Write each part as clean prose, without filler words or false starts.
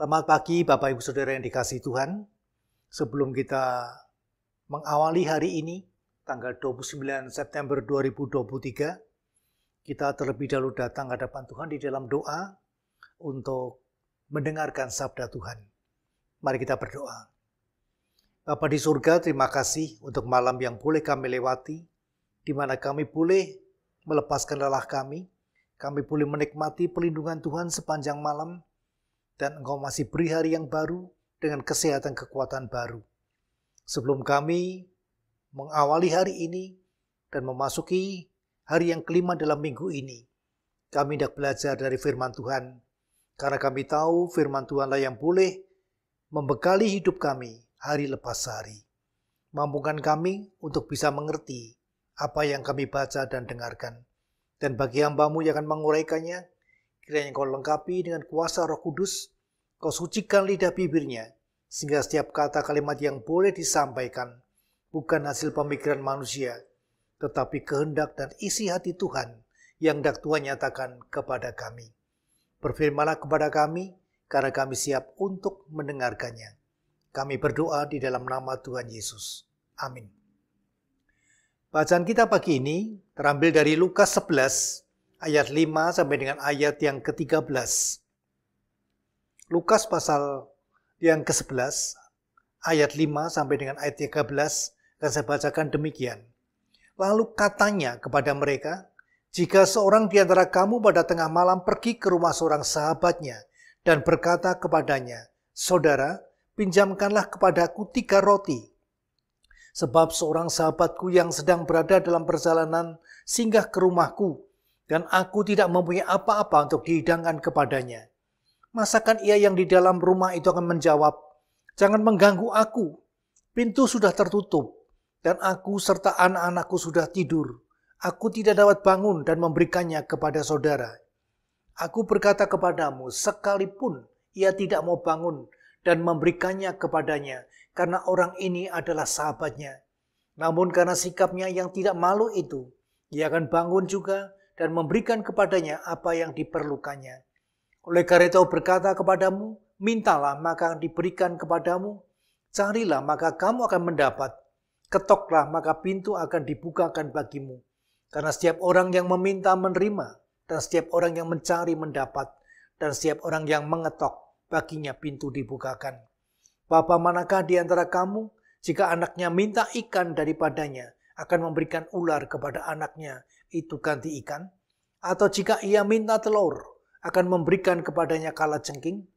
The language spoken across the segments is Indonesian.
Selamat pagi Bapak Ibu Saudara yang dikasihi Tuhan. Sebelum kita mengawali hari ini, tanggal 29 September 2023, kita terlebih dahulu datang ke hadapan Tuhan di dalam doa untuk mendengarkan sabda Tuhan. Mari kita berdoa. Bapa di surga, terima kasih untuk malam yang boleh kami lewati, di mana kami boleh melepaskan lelah kami boleh menikmati perlindungan Tuhan sepanjang malam, dan Engkau masih beri hari yang baru dengan kesehatan kekuatan baru. Sebelum kami mengawali hari ini dan memasuki hari yang kelima dalam minggu ini, kami hendak belajar dari firman Tuhan, karena kami tahu firman Tuhanlah yang boleh membekali hidup kami hari lepas hari. Mampukan kami untuk bisa mengerti apa yang kami baca dan dengarkan. Dan bagi hamba-Mu yang akan menguraikannya, kiranya Engkau lengkapi dengan kuasa Roh Kudus, Kau sucikan lidah bibirnya, sehingga setiap kata kalimat yang boleh disampaikan bukan hasil pemikiran manusia, tetapi kehendak dan isi hati Tuhan yang hendak Tuhan nyatakan kepada kami. Berfirmanlah kepada kami, karena kami siap untuk mendengarkannya. Kami berdoa di dalam nama Tuhan Yesus. Amin. Bacaan kita pagi ini terambil dari Lukas 11 ayat 5 sampai dengan ayat yang ke-13. Lukas pasal yang ke-11 ayat 5 sampai dengan ayat 13 akan saya bacakan demikian. Lalu katanya kepada mereka, jika seorang di antara kamu pada tengah malam pergi ke rumah seorang sahabatnya dan berkata kepadanya, Saudara, pinjamkanlah kepadaku 3 roti. Sebab seorang sahabatku yang sedang berada dalam perjalanan singgah ke rumahku, dan aku tidak mempunyai apa-apa untuk dihidangkan kepadanya. Masakan ia yang di dalam rumah itu akan menjawab, Jangan mengganggu aku, pintu sudah tertutup, dan aku serta anak-anakku sudah tidur. Aku tidak dapat bangun dan memberikannya kepada saudara. Aku berkata kepadamu, sekalipun ia tidak mau bangun dan memberikannya kepadanya, karena orang ini adalah sahabatnya. Namun karena sikapnya yang tidak malu itu, ia akan bangun juga dan memberikan kepadanya apa yang diperlukannya. Oleh karena itu berkata kepadamu, mintalah maka diberikan kepadamu, carilah maka kamu akan mendapat, ketoklah maka pintu akan dibukakan bagimu. Karena setiap orang yang meminta menerima, dan setiap orang yang mencari mendapat, dan setiap orang yang mengetok, baginya pintu dibukakan. Bapa manakah di antara kamu, jika anaknya minta ikan daripadanya, akan memberikan ular kepada anaknya, itu ganti ikan? Atau jika ia minta telur, akan memberikan kepadanya kalajengking?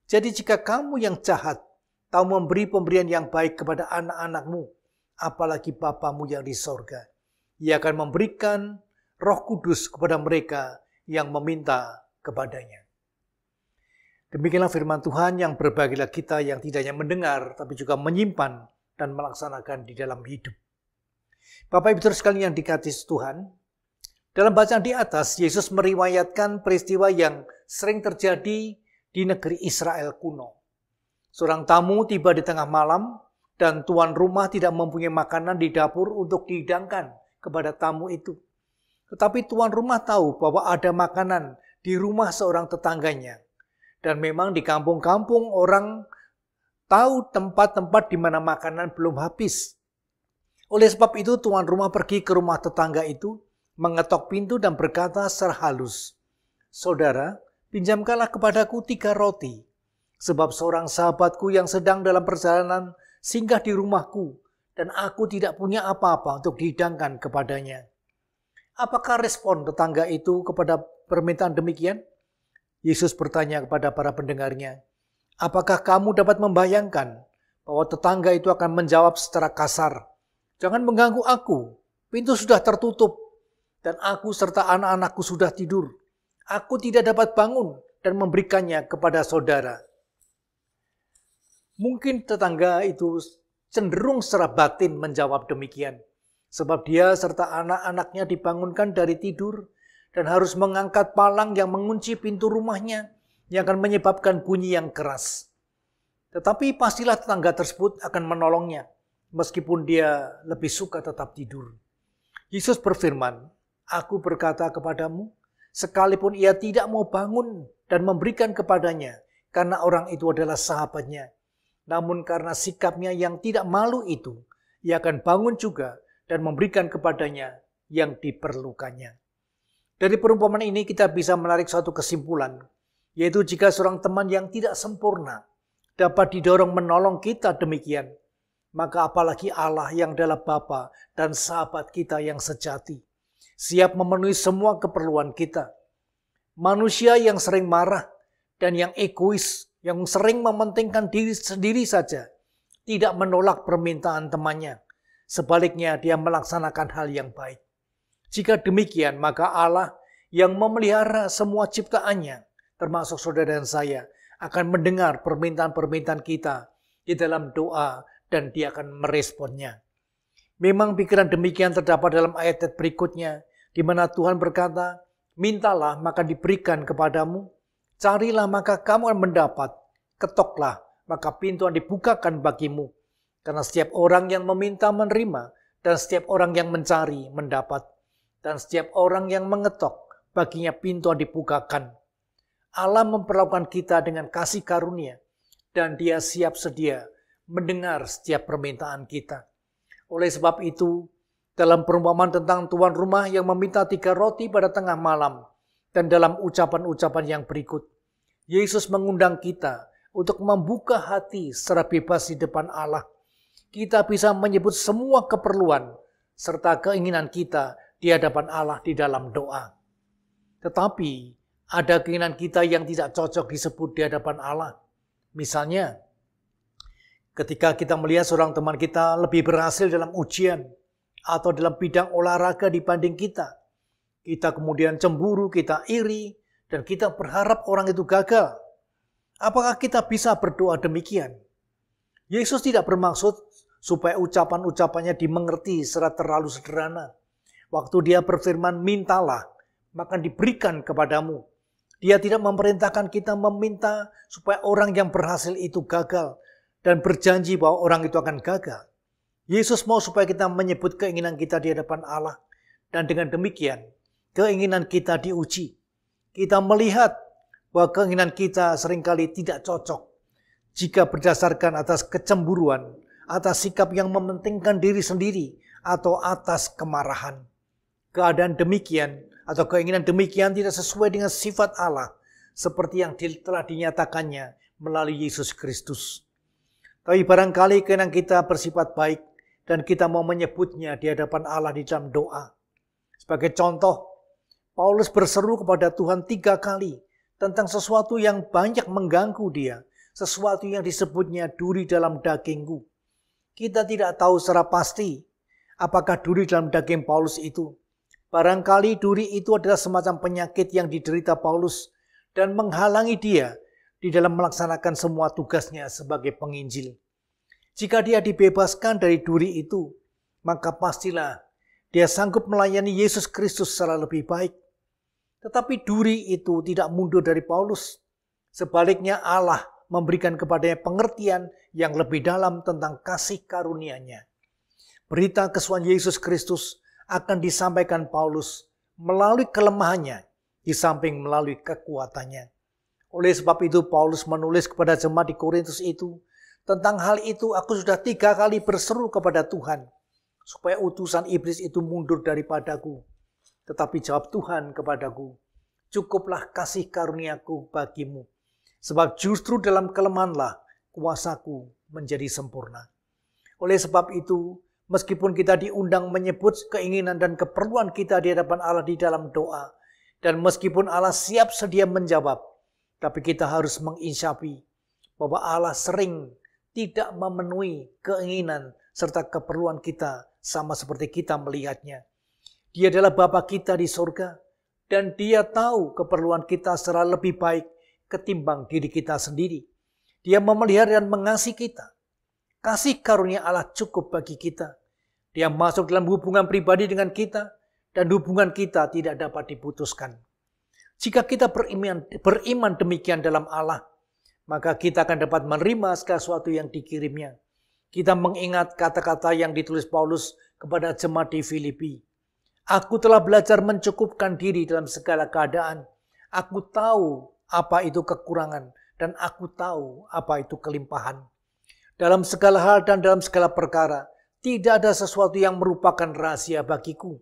Jadi jika kamu yang jahat, tahu memberi pemberian yang baik kepada anak-anakmu, apalagi Bapamu yang di sorga, ia akan memberikan Roh Kudus kepada mereka yang meminta kepadanya. Demikianlah firman Tuhan yang berbahagialah kita yang tidak hanya mendengar, tapi juga menyimpan dan melaksanakan di dalam hidup. Bapak Ibu sekalian yang dikasihi Tuhan, dalam bacaan di atas, Yesus meriwayatkan peristiwa yang sering terjadi di negeri Israel kuno. Seorang tamu tiba di tengah malam, dan tuan rumah tidak mempunyai makanan di dapur untuk dihidangkan kepada tamu itu. Tetapi tuan rumah tahu bahwa ada makanan di rumah seorang tetangganya. Dan memang di kampung-kampung orang tahu tempat-tempat di mana makanan belum habis. Oleh sebab itu tuan rumah pergi ke rumah tetangga itu, mengetok pintu dan berkata secara halus, Saudara, pinjamkanlah kepadaku 3 roti, sebab seorang sahabatku yang sedang dalam perjalanan singgah di rumahku, dan aku tidak punya apa-apa untuk dihidangkan kepadanya. Apakah respon tetangga itu kepada permintaan demikian? Yesus bertanya kepada para pendengarnya, apakah kamu dapat membayangkan bahwa tetangga itu akan menjawab secara kasar, Jangan mengganggu aku, pintu sudah tertutup, dan aku serta anak-anakku sudah tidur. Aku tidak dapat bangun dan memberikannya kepada saudara. Mungkin tetangga itu cenderung secara batin menjawab demikian, sebab dia serta anak-anaknya dibangunkan dari tidur, dan harus mengangkat palang yang mengunci pintu rumahnya yang akan menyebabkan bunyi yang keras. Tetapi pastilah tetangga tersebut akan menolongnya, meskipun dia lebih suka tetap tidur. Yesus berfirman, Aku berkata kepadamu, sekalipun ia tidak mau bangun dan memberikan kepadanya, karena orang itu adalah sahabatnya. Namun karena sikapnya yang tidak malu itu, ia akan bangun juga dan memberikan kepadanya yang diperlukannya. Dari perumpamaan ini kita bisa menarik suatu kesimpulan, yaitu jika seorang teman yang tidak sempurna dapat didorong menolong kita demikian, maka apalagi Allah yang adalah Bapa dan sahabat kita yang sejati, siap memenuhi semua keperluan kita. Manusia yang sering marah dan yang egois, yang sering mementingkan diri sendiri saja, tidak menolak permintaan temannya. Sebaliknya dia melaksanakan hal yang baik. Jika demikian, maka Allah yang memelihara semua ciptaannya, termasuk saudara dan saya, akan mendengar permintaan-permintaan kita di dalam doa dan dia akan meresponnya. Memang pikiran demikian terdapat dalam ayat berikutnya, di mana Tuhan berkata, mintalah maka diberikan kepadamu, carilah maka kamu akan mendapat, ketoklah maka pintu akan dibukakan bagimu. Karena setiap orang yang meminta menerima, dan setiap orang yang mencari mendapat, dan setiap orang yang mengetok, baginya pintu dibukakan. Allah memperlakukan kita dengan kasih karunia, dan Dia siap sedia mendengar setiap permintaan kita. Oleh sebab itu, dalam perumpamaan tentang tuan rumah yang meminta 3 roti pada tengah malam, dan dalam ucapan-ucapan yang berikut, Yesus mengundang kita untuk membuka hati secara bebas di depan Allah. Kita bisa menyebut semua keperluan serta keinginan kita di hadapan Allah di dalam doa. Tetapi ada keinginan kita yang tidak cocok disebut di hadapan Allah. Misalnya, ketika kita melihat seorang teman kita lebih berhasil dalam ujian atau dalam bidang olahraga dibanding kita, kita kemudian cemburu, kita iri, dan kita berharap orang itu gagal. Apakah kita bisa berdoa demikian? Yesus tidak bermaksud supaya ucapan-ucapannya dimengerti secara terlalu sederhana. Waktu Dia berfirman, mintalah, maka diberikan kepadamu. Dia tidak memerintahkan kita meminta supaya orang yang berhasil itu gagal dan berjanji bahwa orang itu akan gagal. Yesus mau supaya kita menyebut keinginan kita di hadapan Allah, dan dengan demikian keinginan kita diuji. Kita melihat bahwa keinginan kita seringkali tidak cocok jika berdasarkan atas kecemburuan, atas sikap yang mementingkan diri sendiri, atau atas kemarahan. Keadaan demikian atau keinginan demikian tidak sesuai dengan sifat Allah, seperti yang telah dinyatakannya melalui Yesus Kristus. Tapi barangkali keinginan kita bersifat baik, dan kita mau menyebutnya di hadapan Allah di dalam doa. Sebagai contoh, Paulus berseru kepada Tuhan 3 kali tentang sesuatu yang banyak mengganggu dia, sesuatu yang disebutnya duri dalam dagingku. Kita tidak tahu secara pasti apakah duri dalam daging Paulus itu. Barangkali duri itu adalah semacam penyakit yang diderita Paulus dan menghalangi dia di dalam melaksanakan semua tugasnya sebagai penginjil. Jika dia dibebaskan dari duri itu, maka pastilah dia sanggup melayani Yesus Kristus secara lebih baik. Tetapi duri itu tidak mundur dari Paulus. Sebaliknya Allah memberikan kepadanya pengertian yang lebih dalam tentang kasih karunia-Nya. Berita kesucian Yesus Kristus akan disampaikan Paulus melalui kelemahannya, di samping melalui kekuatannya. Oleh sebab itu Paulus menulis kepada jemaat di Korintus itu, tentang hal itu aku sudah 3 kali berseru kepada Tuhan, supaya utusan iblis itu mundur daripadaku. Tetapi jawab Tuhan kepadaku, cukuplah kasih karuniaku bagimu, sebab justru dalam kelemahanlah kuasaku menjadi sempurna. Oleh sebab itu, meskipun kita diundang menyebut keinginan dan keperluan kita di hadapan Allah di dalam doa, dan meskipun Allah siap sedia menjawab, tapi kita harus menginsyafi bahwa Allah sering tidak memenuhi keinginan serta keperluan kita sama seperti kita melihatnya. Dia adalah Bapa kita di surga, dan Dia tahu keperluan kita secara lebih baik ketimbang diri kita sendiri. Dia memelihara dan mengasihi kita. Kasih karunia Allah cukup bagi kita. Dia masuk dalam hubungan pribadi dengan kita, dan hubungan kita tidak dapat diputuskan. Jika kita beriman demikian dalam Allah, maka kita akan dapat menerima segala sesuatu yang dikirimnya. Kita mengingat kata-kata yang ditulis Paulus kepada jemaat di Filipi. Aku telah belajar mencukupkan diri dalam segala keadaan. Aku tahu apa itu kekurangan, dan aku tahu apa itu kelimpahan. Dalam segala hal dan dalam segala perkara, tidak ada sesuatu yang merupakan rahasia bagiku,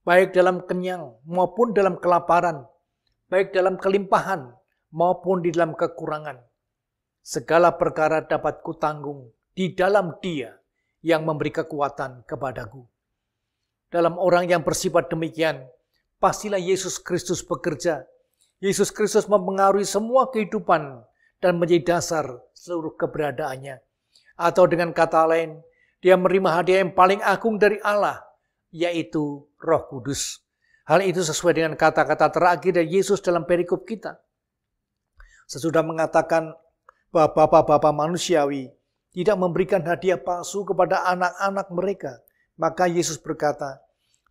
baik dalam kenyang maupun dalam kelaparan, baik dalam kelimpahan maupun di dalam kekurangan. Segala perkara dapat kutanggung di dalam Dia yang memberi kekuatan kepadaku. Dalam orang yang bersifat demikian, pastilah Yesus Kristus bekerja. Yesus Kristus mempengaruhi semua kehidupan dan menjadi dasar seluruh keberadaannya. Atau dengan kata lain, Dia menerima hadiah yang paling agung dari Allah, yaitu Roh Kudus. Hal itu sesuai dengan kata-kata terakhir dari Yesus dalam perikop kita. Sesudah mengatakan bahwa bapa-bapa manusiawi tidak memberikan hadiah palsu kepada anak-anak mereka, maka Yesus berkata,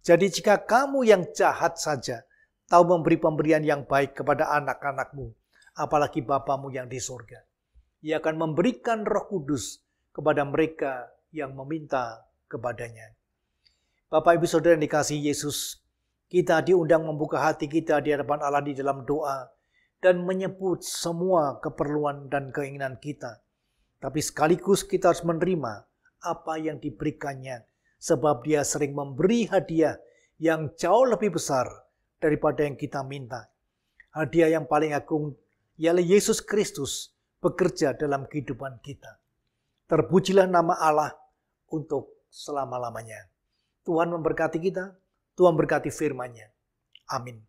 jadi jika kamu yang jahat saja tahu memberi pemberian yang baik kepada anak-anakmu, apalagi Bapamu yang di surga. Ia akan memberikan Roh Kudus kepada mereka yang meminta kepadanya. Bapak Ibu Saudara yang dikasihi Yesus, kita diundang membuka hati kita di hadapan Allah di dalam doa dan menyebut semua keperluan dan keinginan kita. Tapi sekaligus kita harus menerima apa yang diberikannya, sebab Dia sering memberi hadiah yang jauh lebih besar daripada yang kita minta. Hadiah yang paling agung ialah Yesus Kristus bekerja dalam kehidupan kita. Terpujilah nama Allah untuk selama-lamanya. Tuhan memberkati kita, Tuhan berkati firman-Nya. Amin.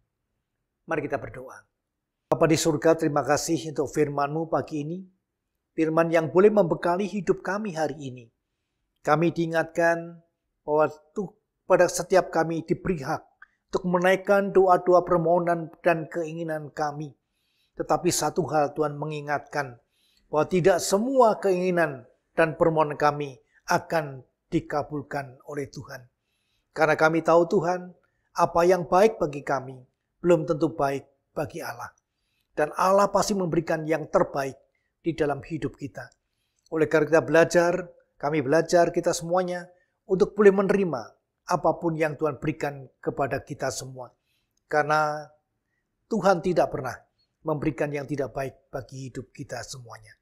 Mari kita berdoa. Bapa di surga, terima kasih untuk firman-Mu pagi ini. Firman yang boleh membekali hidup kami hari ini. Kami diingatkan bahwa pada setiap kami diberi hak untuk menaikkan doa-doa permohonan dan keinginan kami. Tetapi satu hal Tuhan mengingatkan bahwa tidak semua keinginan dan permohonan kami akan dikabulkan oleh Tuhan. Karena kami tahu Tuhan, apa yang baik bagi kami belum tentu baik bagi Allah. Dan Allah pasti memberikan yang terbaik di dalam hidup kita. Oleh karena kami belajar kita semuanya untuk boleh menerima apapun yang Tuhan berikan kepada kita semua. Karena Tuhan tidak pernah memberikan yang tidak baik bagi hidup kita semuanya.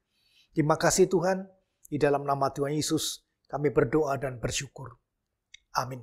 Terima kasih Tuhan, di dalam nama Tuhan Yesus kami berdoa dan bersyukur. Amin.